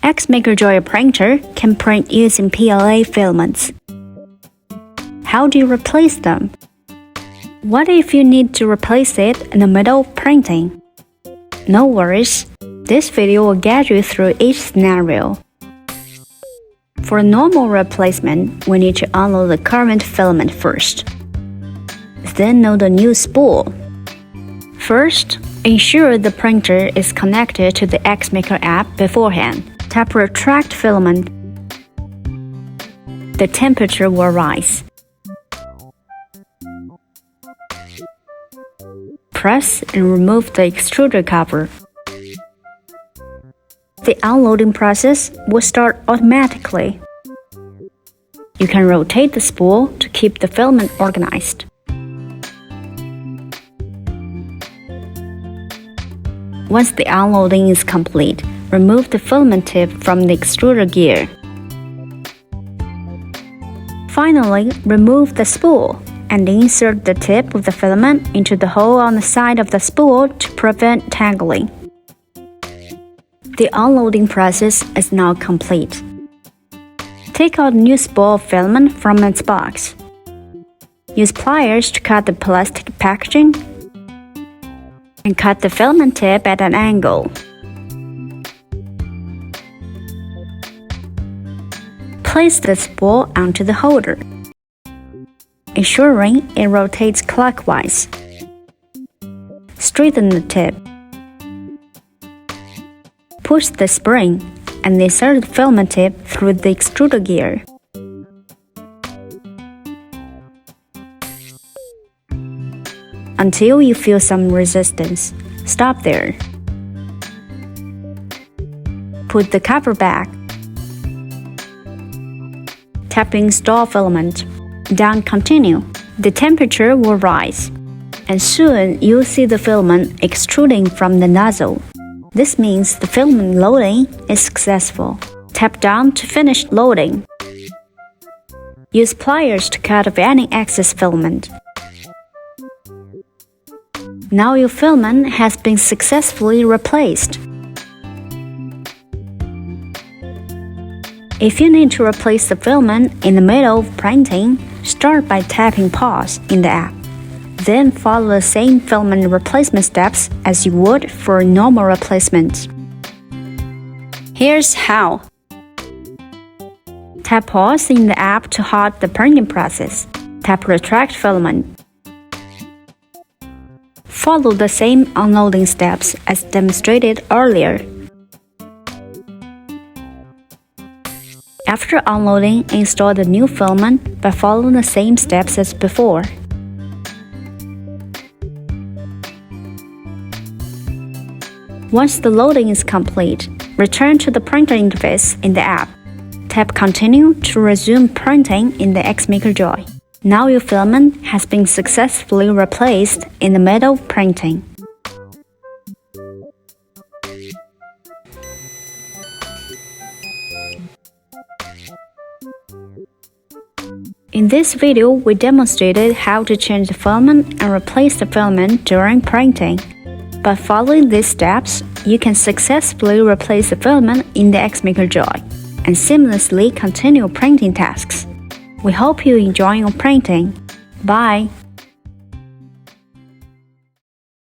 X-Maker Joy printer can print using PLA filaments. How do you replace them? What if you need to replace it in the middle of printing? No worries, this video will guide you through each scenario. For a normal replacement, we need to unload the current filament first. Then load the new spool. First, ensure the printer is connected to the X-Maker app beforehand. Tap Retract Filament. The temperature will rise. Press and remove the extruder cover. The unloading process will start automatically. You can rotate the spool to keep the filament organized. Once the unloading is complete, remove the filament tip from the extruder gear. Finally, remove the spool and insert the tip of the filament into the hole on the side of the spool to prevent tangling. The unloading process is now complete. Take out a new spool of filament from its box. Use pliers to cut the plastic packaging and cut the filament tip at an angle. Place the spool onto the holder, ensuring it rotates clockwise. Straighten the tip. Push the spring and insert the filament tip through the extruder gear. Until you feel some resistance, stop there. Put the cover back. Tap Install Filament. Down Continue. The temperature will rise, and soon you'll see the filament extruding from the nozzle. This means the filament loading is successful. Tap down to finish loading. Use pliers to cut off any excess filament. Now your filament has been successfully replaced. If you need to replace the filament in the middle of printing, start by tapping Pause in the app. Then follow the same filament replacement steps as you would for a normal replacement. Here's how. Tap Pause in the app to halt the printing process. Tap Retract Filament. Follow the same unloading steps as demonstrated earlier. After unloading, install the new filament by following the same steps as before. Once the loading is complete, return to the printer interface in the app. Tap Continue to resume printing in the X-Maker Joy. Now your filament has been successfully replaced in the middle of printing. In this video, we demonstrated how to change the filament and replace the filament during printing. By following these steps, you can successfully replace the filament in the X-Maker Joy and seamlessly continue printing tasks. We hope you enjoy your printing. Bye!